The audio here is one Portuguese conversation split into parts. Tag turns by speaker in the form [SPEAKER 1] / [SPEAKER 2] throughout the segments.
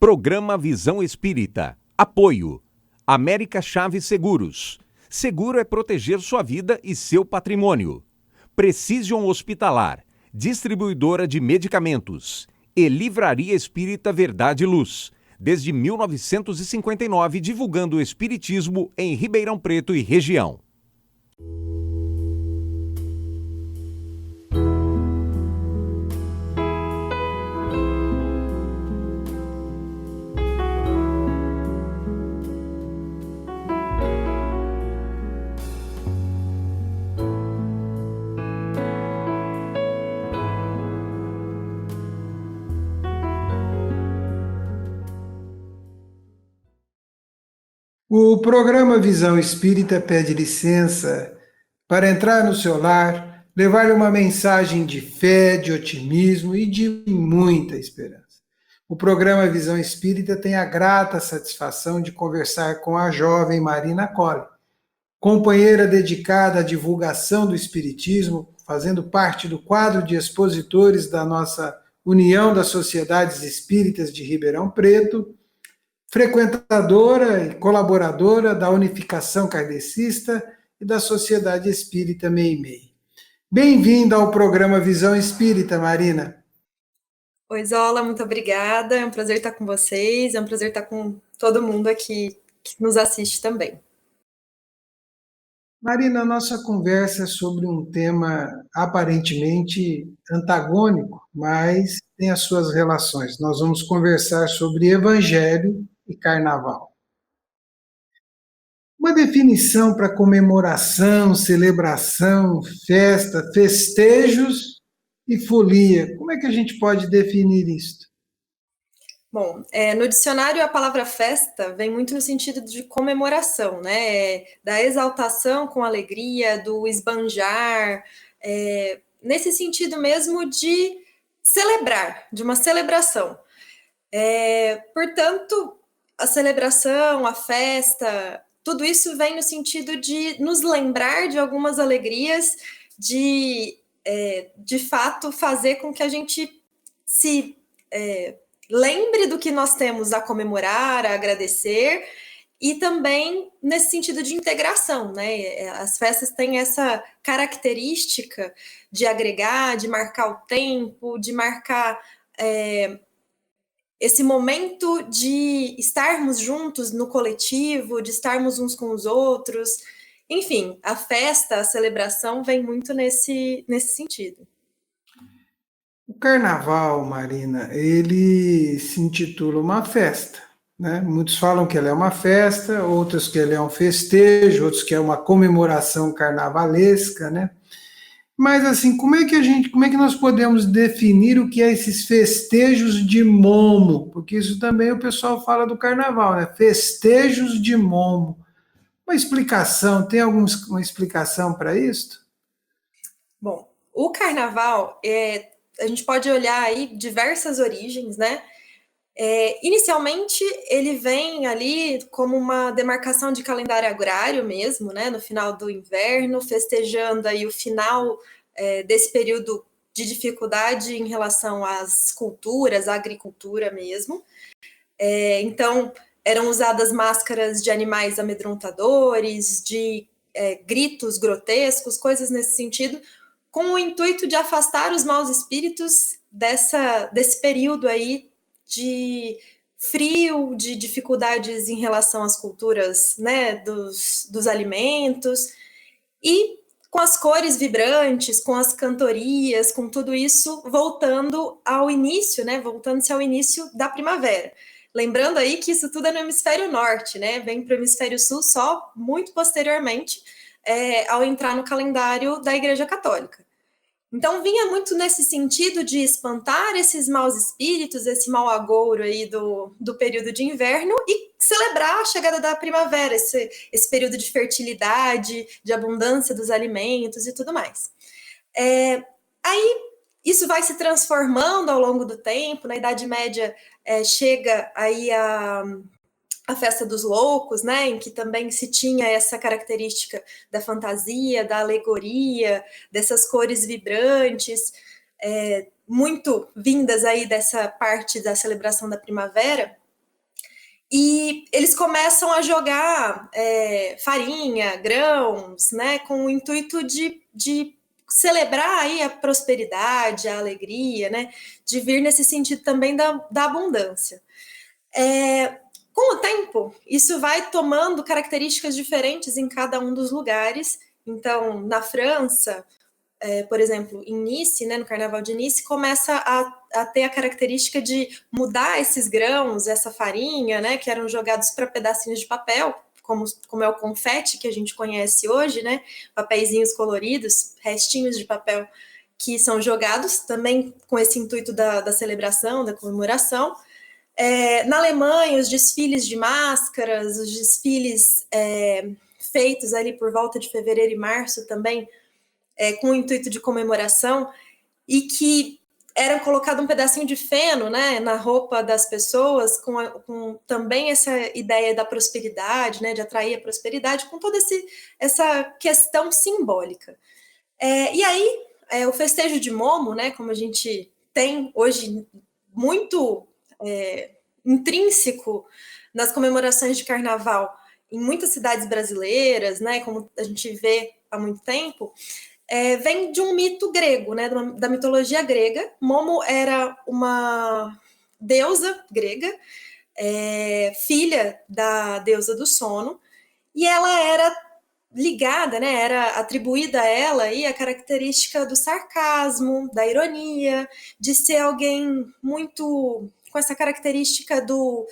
[SPEAKER 1] Programa Visão Espírita. Apoio. América Chaves Seguros. Seguro é proteger sua vida e seu patrimônio. Precision Hospitalar. Distribuidora de medicamentos. E Livraria Espírita Verdade e Luz. Desde 1959, divulgando o espiritismo em Ribeirão Preto e região.
[SPEAKER 2] O programa Visão Espírita pede licença para entrar no seu lar, levar-lhe uma mensagem de fé, de otimismo e de muita esperança. O programa Visão Espírita tem a grata satisfação de conversar com a jovem Marina Colli, companheira dedicada à divulgação do Espiritismo, fazendo parte do quadro de expositores da nossa União das Sociedades Espíritas de Ribeirão Preto, frequentadora e colaboradora da Unificação Kardecista e da Sociedade Espírita Meimei. Bem-vinda ao programa Visão Espírita, Marina.
[SPEAKER 3] Oi, Zola, muito obrigada. É um prazer estar com vocês, é um prazer estar com todo mundo aqui que nos assiste também.
[SPEAKER 2] Marina, a nossa conversa é sobre um tema aparentemente antagônico, mas tem as suas relações. Nós vamos conversar sobre Evangelho e Carnaval. Uma definição para comemoração, celebração, festa, festejos e folia. Como é que a gente pode definir isto?
[SPEAKER 3] Bom, no dicionário a palavra festa vem muito no sentido de comemoração, né? Da exaltação com alegria, do esbanjar, nesse sentido mesmo de celebrar, de uma celebração. Portanto, a celebração, a festa, tudo isso vem no sentido de nos lembrar de algumas alegrias, de fato fazer com que a gente se lembre do que nós temos a comemorar, a agradecer, e também nesse sentido de integração, né? As festas têm essa característica de agregar, de marcar o tempo, de marcar esse momento de estarmos juntos no coletivo, de estarmos uns com os outros. Enfim, a festa, a celebração vem muito nesse sentido.
[SPEAKER 2] O Carnaval, Marina, ele se intitula uma festa, né? Muitos falam que ele é uma festa, outros que ele é um festejo, outros que é uma comemoração carnavalesca, né? Mas assim, como é que nós podemos definir o que é esses festejos de Momo? Porque isso também o pessoal fala do Carnaval, né? Festejos de Momo. Uma explicação, tem uma explicação para isso?
[SPEAKER 3] Bom, o Carnaval a gente pode olhar aí diversas origens, né? Inicialmente, ele vem ali como uma demarcação de calendário agrário mesmo, né? No final do inverno, festejando aí o final desse período de dificuldade em relação às culturas, à agricultura mesmo. Então, eram usadas máscaras de animais amedrontadores, de gritos grotescos, coisas nesse sentido, com o intuito de afastar os maus espíritos desse período aí de frio, de dificuldades em relação às culturas, né, dos alimentos, e com as cores vibrantes, com as cantorias, com tudo isso, voltando ao início, né, voltando-se ao início da primavera. Lembrando aí que isso tudo é no hemisfério norte, né, vem para o hemisfério sul só muito posteriormente, ao entrar no calendário da Igreja Católica. Então, vinha muito nesse sentido de espantar esses maus espíritos, esse mau agouro aí do período de inverno e celebrar a chegada da primavera, esse período de fertilidade, de abundância dos alimentos e tudo mais. Aí, isso vai se transformando ao longo do tempo. Na Idade Média, chega aí a Festa dos Loucos, né, em que também se tinha essa característica da fantasia, da alegoria, dessas cores vibrantes, muito vindas aí dessa parte da celebração da primavera. E eles começam a jogar farinha, grãos, né, com o intuito de celebrar aí a prosperidade, a alegria, né, de vir nesse sentido também da abundância. Com o tempo, isso vai tomando características diferentes em cada um dos lugares. Então, na França, por exemplo, em Nice, né, no Carnaval de Nice, começa a ter a característica de mudar esses grãos, essa farinha, né, que eram jogados para pedacinhos de papel, como é o confete que a gente conhece hoje, né, papeizinhos coloridos, restinhos de papel que são jogados também com esse intuito da celebração, da comemoração. Na Alemanha, os desfiles de máscaras, os desfiles feitos ali por volta de fevereiro e março também, com o intuito de comemoração, e que era colocado um pedacinho de feno, né, na roupa das pessoas, com também essa ideia da prosperidade, né, de atrair a prosperidade, com toda essa questão simbólica. E aí, o festejo de Momo, né, como a gente tem hoje muito intrínseco nas comemorações de carnaval em muitas cidades brasileiras, né, como a gente vê há muito tempo, vem de um mito grego, né, da mitologia grega. Momo era uma deusa grega, filha da deusa do sono, e ela era ligada, né, era atribuída a ela aí a característica do sarcasmo, da ironia, de ser alguém muito com essa característica do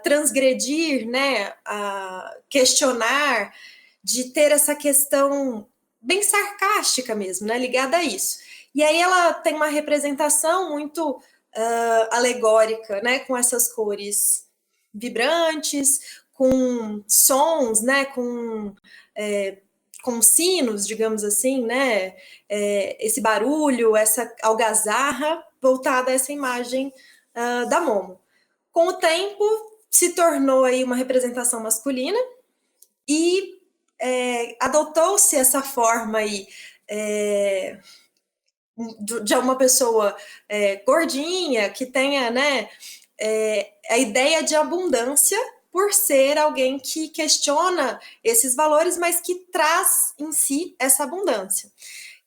[SPEAKER 3] transgredir, né, questionar, de ter essa questão bem sarcástica mesmo, né, ligada a isso. E aí ela tem uma representação muito alegórica, né, com essas cores vibrantes, com sons, né, com sinos, digamos assim, né, esse barulho, essa algazarra voltada a essa imagem da Momo. Com o tempo, se tornou aí uma representação masculina e adotou-se essa forma aí de uma pessoa gordinha, que tenha, né, a ideia de abundância, por ser alguém que questiona esses valores, mas que traz em si essa abundância,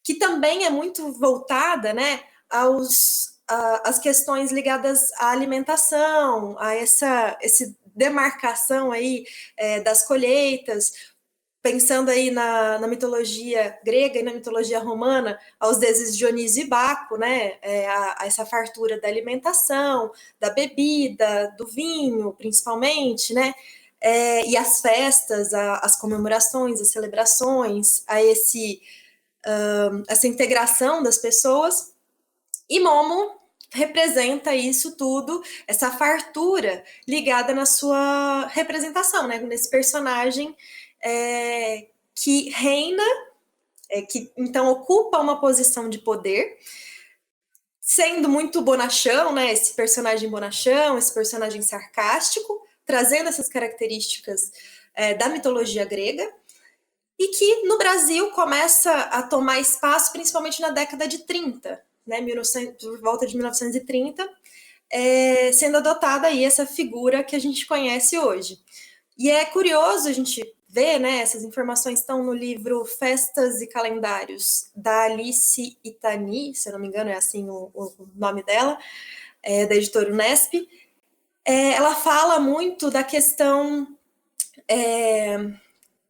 [SPEAKER 3] que também é muito voltada, né, às questões ligadas à alimentação, a essa demarcação aí das colheitas, pensando aí na mitologia grega e na mitologia romana, aos deuses Dionísio e Baco, né, a essa fartura da alimentação, da bebida, do vinho, principalmente, né, e as festas, as comemorações, as celebrações, essa integração das pessoas. E Momo representa isso tudo, essa fartura ligada na sua representação, né, nesse personagem que reina, que então ocupa uma posição de poder, sendo muito bonachão, né, esse personagem bonachão, esse personagem sarcástico, trazendo essas características da mitologia grega, e que no Brasil começa a tomar espaço principalmente na década de 30, né, por volta de 1930, sendo adotada aí essa figura que a gente conhece hoje. E é curioso a gente ver, né, essas informações estão no livro Festas e Calendários, da Alice Itani, se eu não me engano é assim o nome dela, da editora Unesp. Ela fala muito da questão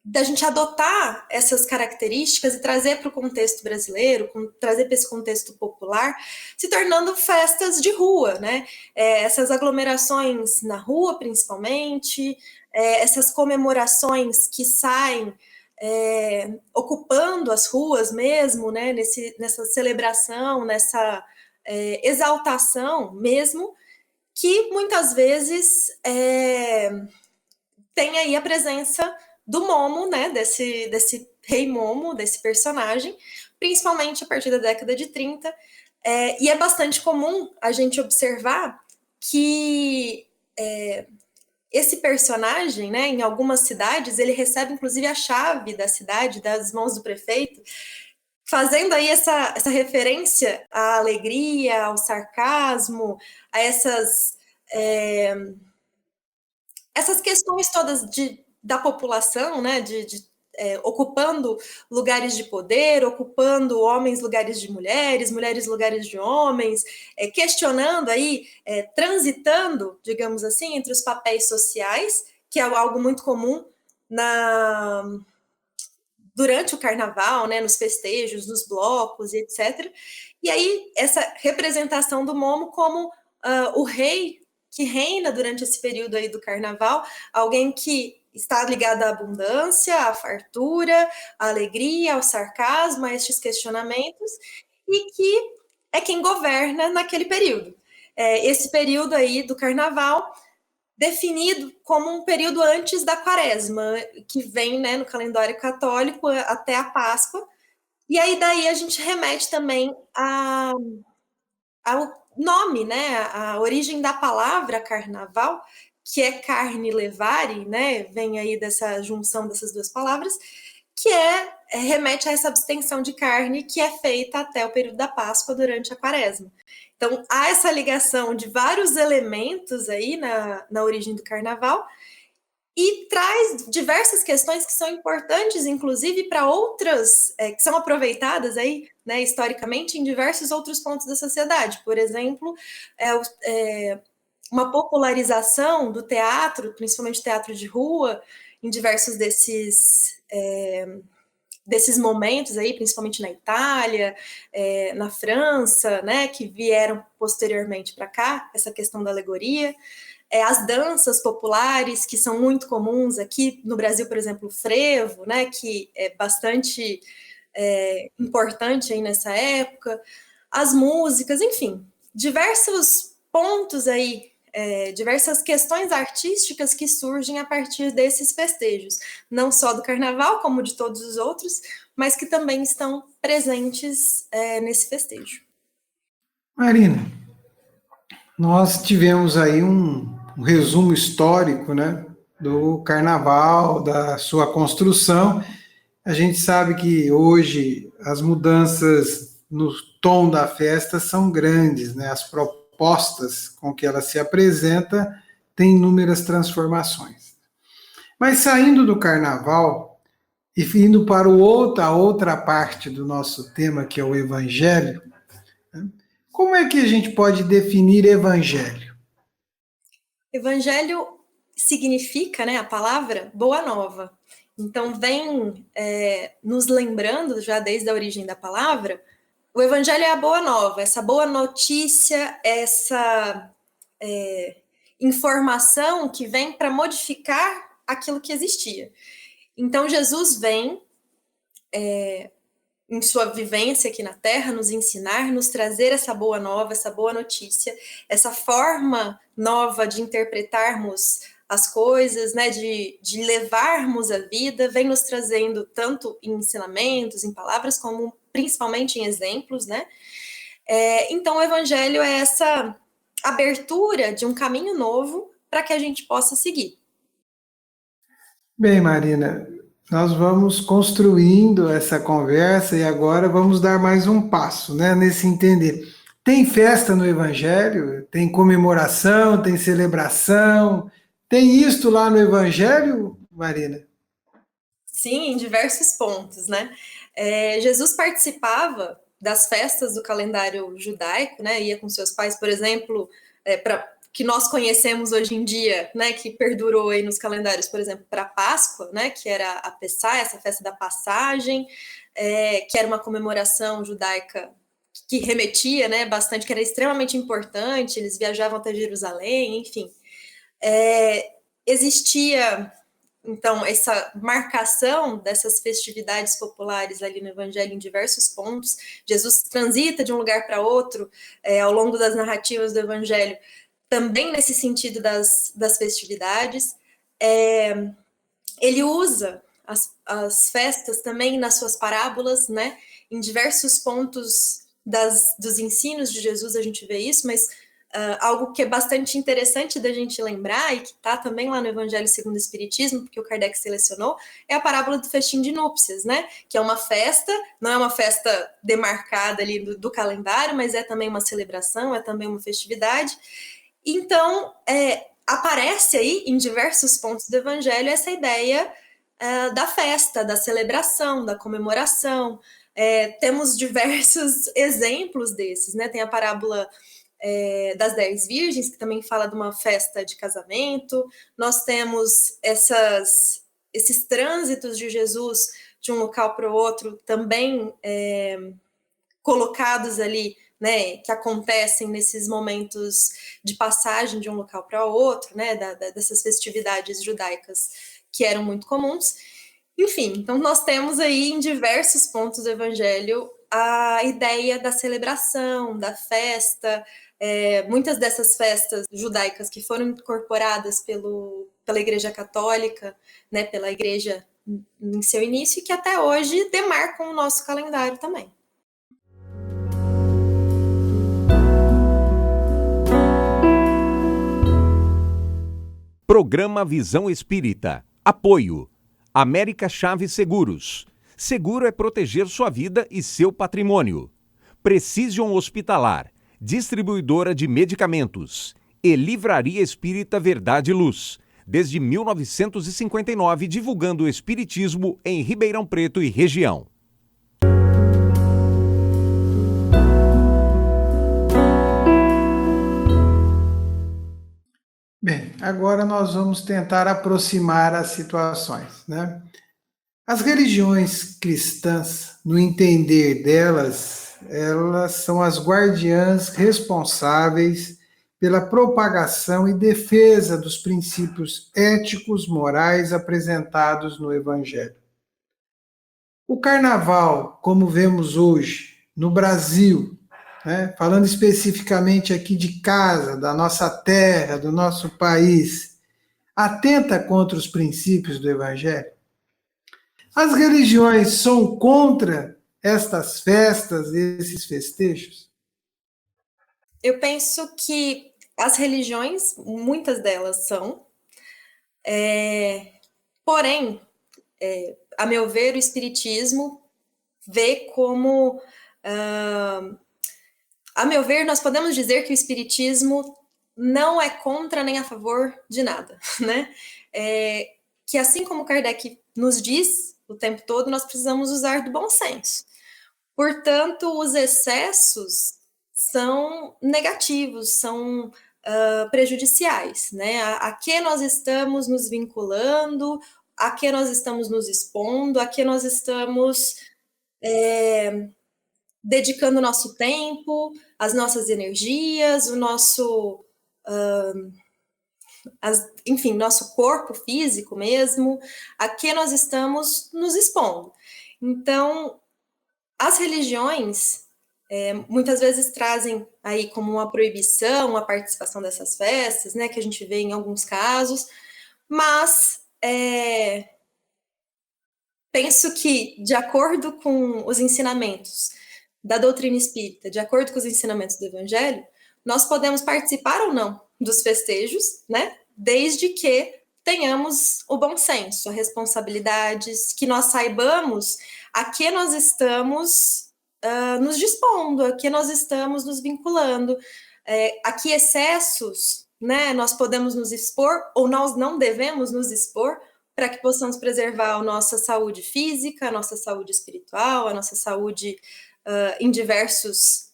[SPEAKER 3] da gente adotar essas características e trazer para o contexto brasileiro, trazer para esse contexto popular, se tornando festas de rua, né? Essas aglomerações na rua, principalmente, essas comemorações que saem ocupando as ruas mesmo, né? Nessa celebração, nessa exaltação mesmo, que muitas vezes tem aí a presença do Momo, né, desse rei Momo, desse personagem, principalmente a partir da década de 30, e é bastante comum a gente observar que esse personagem, né, em algumas cidades, ele recebe inclusive a chave da cidade das mãos do prefeito, fazendo aí essa referência à alegria, ao sarcasmo, a essas questões todas da população, né, ocupando lugares de poder, ocupando homens lugares de mulheres, mulheres lugares de homens, questionando aí, transitando, digamos assim, entre os papéis sociais, que é algo muito comum durante o carnaval, né, nos festejos, nos blocos, etc. E aí, essa representação do Momo como o rei que reina durante esse período aí do carnaval, alguém que está ligado à abundância, à fartura, à alegria, ao sarcasmo, a estes questionamentos, e que é quem governa naquele período. Esse período aí do carnaval definido como um período antes da quaresma, que vem, né, no calendário católico até a Páscoa. E aí daí a gente remete também ao nome, né, a origem da palavra carnaval, que é carne levare, né, vem aí dessa junção dessas duas palavras, que remete a essa abstenção de carne que é feita até o período da Páscoa durante a quaresma. Então, há essa ligação de vários elementos aí na origem do carnaval e traz diversas questões que são importantes, inclusive, para outras, que são aproveitadas aí, né, historicamente, em diversos outros pontos da sociedade. Por exemplo, uma popularização do teatro, principalmente teatro de rua, em diversos desses momentos aí, principalmente na Itália, na França, né, que vieram posteriormente para cá, essa questão da alegoria. As danças populares, que são muito comuns aqui no Brasil, por exemplo, o frevo, né, que é bastante importante aí nessa época, as músicas, enfim, diversos pontos aí, diversas questões artísticas que surgem a partir desses festejos, não só do carnaval, como de todos os outros, mas que também estão presentes nesse festejo.
[SPEAKER 2] Marina, nós tivemos aí um resumo histórico, né, do carnaval, da sua construção. A gente sabe que hoje as mudanças no tom da festa são grandes, né? As propostas com que ela se apresenta têm inúmeras transformações. Mas saindo do carnaval e indo para a outra parte do nosso tema, que é o evangelho, né? Como é que a gente pode definir evangelho?
[SPEAKER 3] Evangelho significa, né, a palavra boa nova. Então, vem nos lembrando, já desde a origem da palavra, o evangelho é a boa nova, essa boa notícia, essa informação que vem para modificar aquilo que existia. Então, Jesus vem, em sua vivência aqui na Terra, nos ensinar, nos trazer essa boa nova, essa boa notícia, essa forma nova de interpretarmos as coisas, né, de levarmos a vida, vem nos trazendo tanto em ensinamentos, em palavras, como principalmente em exemplos, né? Então, o Evangelho é essa abertura de um caminho novo para que a gente possa seguir.
[SPEAKER 2] Bem, Marina, nós vamos construindo essa conversa e agora vamos dar mais um passo, né, nesse entender. Tem festa no Evangelho? Tem comemoração? Tem celebração? Tem isto lá no Evangelho, Marina?
[SPEAKER 3] Sim, em diversos pontos, né? Jesus participava das festas do calendário judaico, né? Ia com seus pais, por exemplo, que nós conhecemos hoje em dia, né? Que perdurou aí nos calendários, por exemplo, para a Páscoa, né? Que era a Pessah, essa festa da passagem, que era uma comemoração judaica que remetia, né? Bastante, que era extremamente importante. Eles viajavam até Jerusalém, enfim. Existia então, essa marcação dessas festividades populares ali no Evangelho em diversos pontos, Jesus transita de um lugar para outro ao longo das narrativas do Evangelho, também nesse sentido das festividades. Ele usa as festas também nas suas parábolas, né? Em diversos pontos dos ensinos de Jesus a gente vê isso, mas algo que é bastante interessante da gente lembrar e que está também lá no Evangelho segundo o Espiritismo, porque o Kardec selecionou, é a parábola do festim de núpcias, né? Que é uma festa, não é uma festa demarcada ali do calendário, mas é também uma celebração, é também uma festividade. Então, aparece aí em diversos pontos do Evangelho essa ideia da festa, da celebração, da comemoração. Temos diversos exemplos desses, né? Tem a parábola das 10 virgens, que também fala de uma festa de casamento. Nós temos esses trânsitos de Jesus de um local para o outro também colocados ali, né, que acontecem nesses momentos de passagem de um local para outro, né, dessas festividades judaicas que eram muito comuns. Enfim, então nós temos aí em diversos pontos do Evangelho a ideia da celebração, da festa. Muitas dessas festas judaicas que foram incorporadas pela Igreja Católica, né, pela Igreja em seu início, e que até hoje demarcam o nosso calendário também.
[SPEAKER 1] Programa Visão Espírita. Apoio. América Chaves Seguros. Seguro é proteger sua vida e seu patrimônio. Precision Hospitalar. Distribuidora de medicamentos. E Livraria Espírita Verdade e Luz. Desde 1959, divulgando o espiritismo em Ribeirão Preto e região.
[SPEAKER 2] Bem, agora nós vamos tentar aproximar as situações, né? As religiões cristãs, no entender delas, elas são as guardiãs responsáveis pela propagação e defesa dos princípios éticos, morais apresentados no Evangelho. O carnaval, como vemos hoje no Brasil, né, falando especificamente aqui de casa, da nossa terra, do nosso país, atenta contra os princípios do Evangelho? As religiões são contra estas festas, esses festejos?
[SPEAKER 3] Eu penso que as religiões, muitas delas são, porém, a meu ver, o Espiritismo vê como... a meu ver, nós podemos dizer que o Espiritismo não é contra nem a favor de nada, né? Que assim como Kardec nos diz o tempo todo, nós precisamos usar do bom senso. Portanto, os excessos são negativos, são prejudiciais, né? A que nós estamos nos vinculando, a que nós estamos nos expondo, a que nós estamos dedicando o nosso tempo, as nossas energias, o nosso, enfim, nosso corpo físico mesmo, a que nós estamos nos expondo. Então, as religiões muitas vezes trazem aí como uma proibição a participação dessas festas, né, que a gente vê em alguns casos, mas penso que, de acordo com os ensinamentos da doutrina espírita, de acordo com os ensinamentos do Evangelho, nós podemos participar ou não dos festejos, né, desde que tenhamos o bom senso, a responsabilidades, que nós saibamos a que nós estamos nos dispondo, a que nós estamos nos vinculando, a que excessos, né, nós podemos nos expor ou nós não devemos nos expor para que possamos preservar a nossa saúde física, a nossa saúde espiritual, a nossa saúde em diversos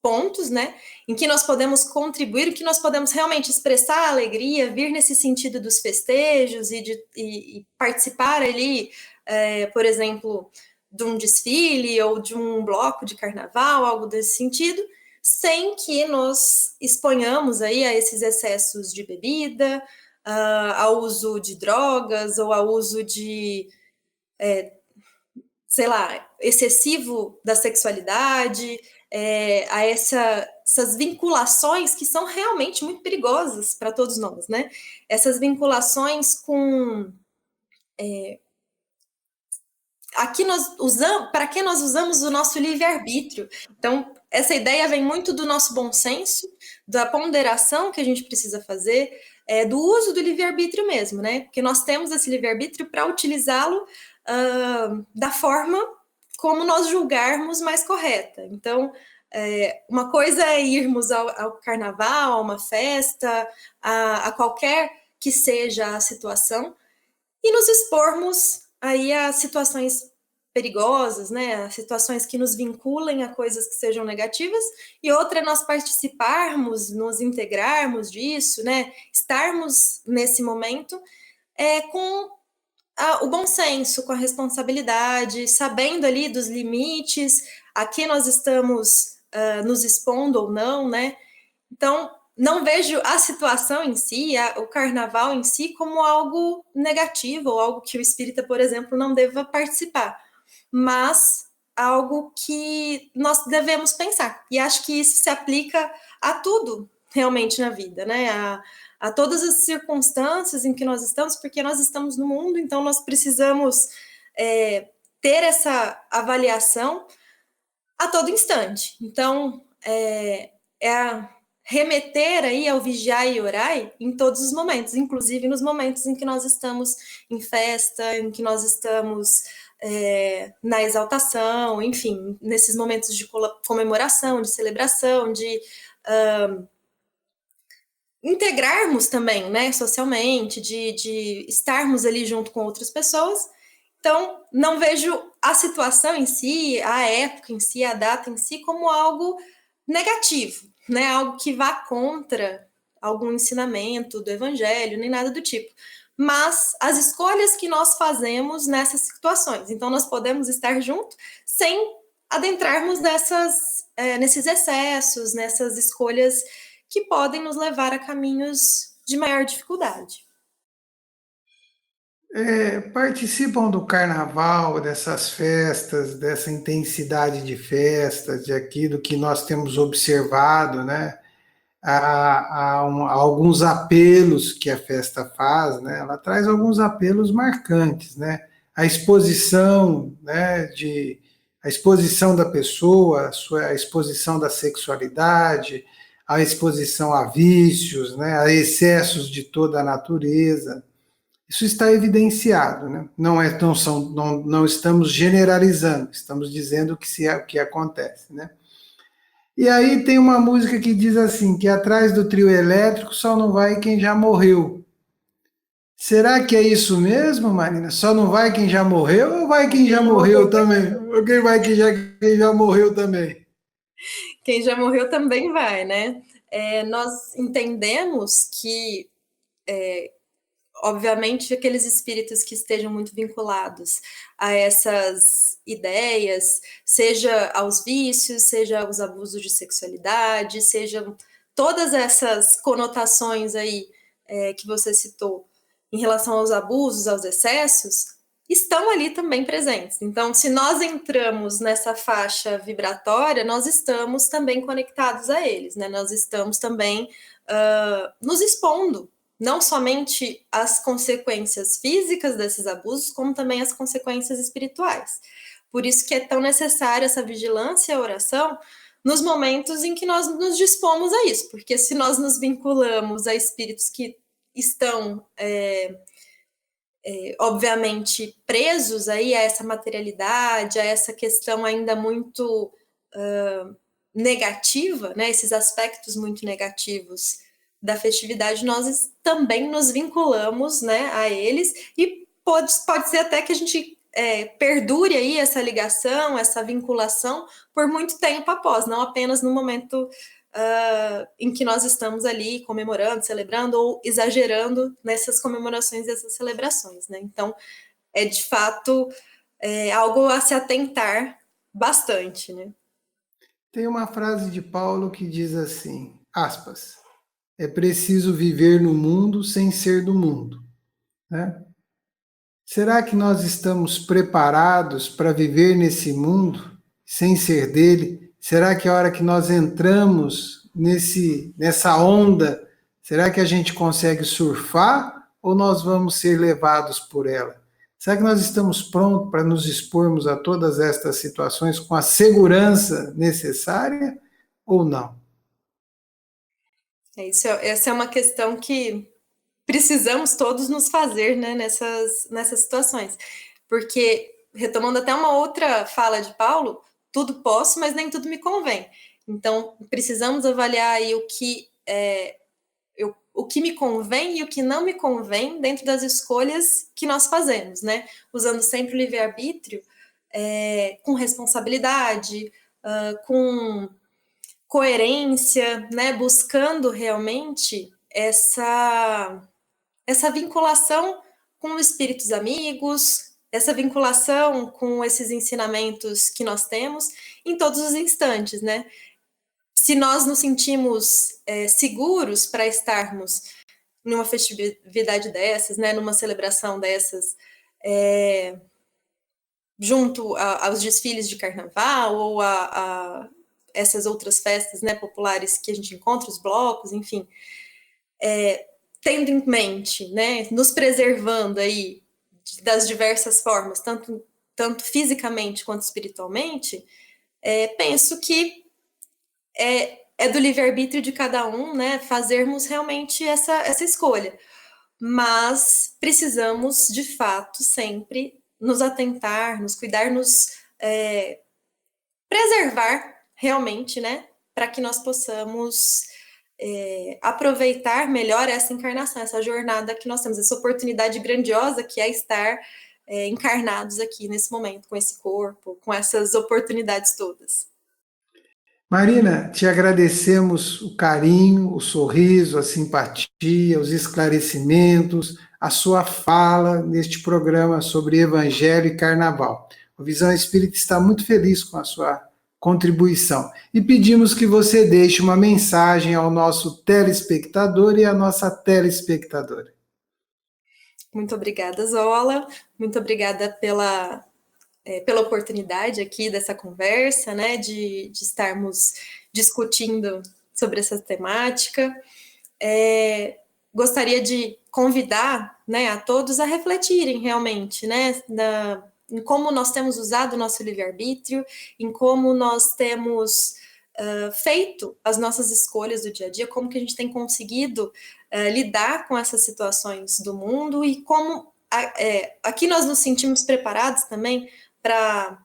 [SPEAKER 3] pontos, né, em que nós podemos contribuir, em que nós podemos realmente expressar a alegria, vir nesse sentido dos festejos e participar ali, por exemplo, de um desfile ou de um bloco de carnaval, algo desse sentido, sem que nos exponhamos aí a esses excessos de bebida, ao uso de drogas ou ao uso de, sei lá, excessivo da sexualidade, a essas vinculações que são realmente muito perigosas para todos nós, né? Essas vinculações com... aqui nós usamos, para que nós usamos o nosso livre-arbítrio? Então, essa ideia vem muito do nosso bom senso, da ponderação que a gente precisa fazer, do uso do livre-arbítrio mesmo, né? Porque nós temos esse livre-arbítrio para utilizá-lo da forma como nós julgarmos mais correta. Então, Uma coisa é irmos ao carnaval, a uma festa, a qualquer que seja a situação, e nos expormos aí a situações perigosas, né? A situações que nos vinculem a coisas que sejam negativas, e outra é nós participarmos, nos integrarmos disso, né? Estarmos nesse momento com o bom senso, com a responsabilidade, sabendo ali dos limites, a que nós estamos nos expondo ou não, né? Então, não vejo a situação em si, o carnaval em si, como algo negativo, ou algo que o espírita, por exemplo, não deva participar, mas algo que nós devemos pensar. E acho que isso se aplica a tudo, realmente, na vida, né? A todas as circunstâncias em que nós estamos, porque nós estamos no mundo, então nós precisamos ter essa avaliação a todo instante. Então, remeter aí ao vigiai e orai em todos os momentos, inclusive nos momentos em que nós estamos em festa, em que nós estamos na exaltação, enfim, nesses momentos de comemoração, de celebração, de integrarmos também, né, socialmente, de estarmos ali junto com outras pessoas. Então, não vejo a situação em si, a época em si, a data em si, como algo negativo, né? Algo que vá contra algum ensinamento do evangelho, nem nada do tipo. Mas as escolhas que nós fazemos nessas situações. Então, nós podemos estar juntos sem adentrarmos nesses excessos, nessas escolhas que podem nos levar a caminhos de maior dificuldade.
[SPEAKER 2] Participam do carnaval, dessas festas, dessa intensidade de festas, de aquilo que nós temos observado, né? Há alguns apelos que a festa faz, né? Ela traz alguns apelos marcantes, né? A exposição, né? A exposição da pessoa, a exposição da sexualidade, a exposição a vícios, né? A excessos de toda a natureza. Isso está evidenciado, né? Não estamos generalizando, estamos dizendo o que acontece, né? E aí tem uma música que diz assim, que atrás do trio elétrico só não vai quem já morreu. Será que é isso mesmo, Marina? Só não vai quem já morreu ou vai quem já morreu também? Ou quem vai quem já morreu também?
[SPEAKER 3] Quem já morreu também vai, né? Nós entendemos que obviamente, aqueles espíritos que estejam muito vinculados a essas ideias, seja aos vícios, seja aos abusos de sexualidade, sejam todas essas conotações aí que você citou em relação aos abusos, aos excessos, estão ali também presentes. Então, se nós entramos nessa faixa vibratória, nós estamos também conectados a eles, né? Nós estamos também nos expondo não somente as consequências físicas desses abusos, como também as consequências espirituais. Por isso que é tão necessária essa vigilância e a oração nos momentos em que nós nos dispomos a isso, porque se nós nos vinculamos a espíritos que estão, obviamente, presos aí a essa materialidade, a essa questão ainda muito negativa, né, esses aspectos muito negativos da festividade, nós também nos vinculamos, né, a eles, e pode ser até que a gente perdure aí essa ligação, essa vinculação por muito tempo após, não apenas no momento em que nós estamos ali comemorando, celebrando ou exagerando nessas comemorações e essas celebrações, né? Então, de fato algo a se atentar bastante, né?
[SPEAKER 2] Tem uma frase de Paulo que diz assim, aspas, é preciso viver no mundo sem ser do mundo, né? Será que nós estamos preparados para viver nesse mundo sem ser dele? Será que a hora que nós entramos nessa onda, será que a gente consegue surfar ou nós vamos ser levados por ela? Será que nós estamos prontos para nos expormos a todas estas situações com a segurança necessária ou não?
[SPEAKER 3] Essa é uma questão que precisamos todos nos fazer, né, nessas situações. Porque, retomando até uma outra fala de Paulo, tudo posso, mas nem tudo me convém. Então, precisamos avaliar aí o que me convém e o que não me convém dentro das escolhas que nós fazemos, né? Usando sempre o livre-arbítrio, com responsabilidade, com coerência, né? Buscando realmente essa vinculação com espíritos amigos, essa vinculação com esses ensinamentos que nós temos em todos os instantes, né? Se nós nos sentimos seguros para estarmos numa festividade dessas, né, numa celebração dessas, junto aos desfiles de carnaval ou a essas outras festas, né, populares que a gente encontra, os blocos, enfim, tendo em mente, né, nos preservando aí das diversas formas, tanto fisicamente quanto espiritualmente, penso que é do livre-arbítrio de cada um, né, fazermos realmente essa escolha. Mas precisamos, de fato, sempre nos atentar, nos cuidar, nos preservar realmente, né, para que nós possamos aproveitar melhor essa encarnação, essa jornada que nós temos, essa oportunidade grandiosa que é estar encarnados aqui nesse momento, com esse corpo, com essas oportunidades todas.
[SPEAKER 2] Marina, te agradecemos o carinho, o sorriso, a simpatia, os esclarecimentos, a sua fala neste programa sobre Evangelho e Carnaval. O Visão Espírita está muito feliz com a sua contribuição e pedimos que você deixe uma mensagem ao nosso telespectador e à nossa telespectadora.
[SPEAKER 3] Muito obrigada, Zola. Muito obrigada pela oportunidade aqui dessa conversa, né, de estarmos discutindo sobre essa temática. Gostaria de convidar, né, a todos a refletirem realmente, né, em como nós temos usado o nosso livre-arbítrio, em como nós temos feito as nossas escolhas do dia a dia, como que a gente tem conseguido lidar com essas situações do mundo e como aqui nós nos sentimos preparados também para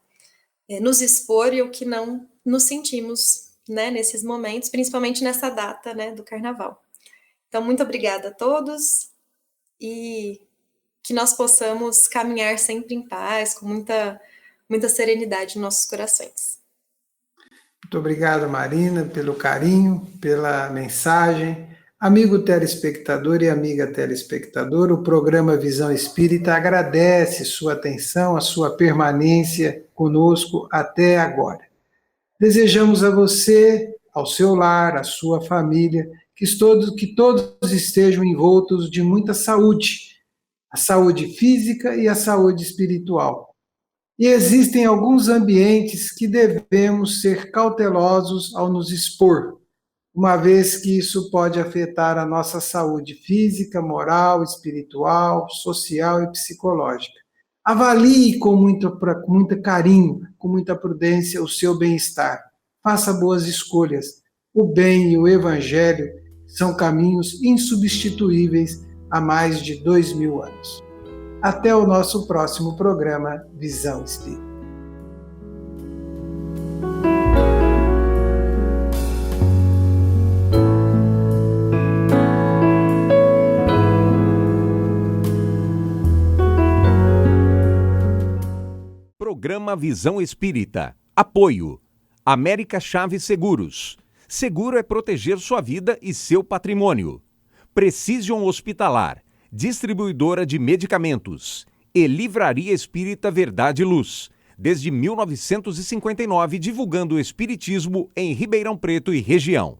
[SPEAKER 3] nos expor e o que não nos sentimos, né, nesses momentos, principalmente nessa data, né, do Carnaval. Então, muito obrigada a todos e que nós possamos caminhar sempre em paz, com muita serenidade em nossos corações.
[SPEAKER 2] Muito obrigado, Marina, pelo carinho, pela mensagem. Amigo telespectador e amiga telespectadora, o programa Visão Espírita agradece sua atenção, a sua permanência conosco até agora. Desejamos a você, ao seu lar, à sua família, que todos estejam envoltos de muita saúde, a saúde física e a saúde espiritual. E existem alguns ambientes que devemos ser cautelosos ao nos expor, uma vez que isso pode afetar a nossa saúde física, moral, espiritual, social e psicológica. Avalie com muito carinho, com muita prudência o seu bem-estar. Faça boas escolhas. O bem e o Evangelho são caminhos insubstituíveis há mais de 2000 anos. Até o nosso próximo programa Visão Espírita.
[SPEAKER 1] Programa Visão Espírita. Apoio. América Chaves Seguros. Seguro é proteger sua vida e seu patrimônio. Precision Hospitalar. Distribuidora de medicamentos. E Livraria Espírita Verdade e Luz. Desde 1959, divulgando o espiritismo em Ribeirão Preto e região.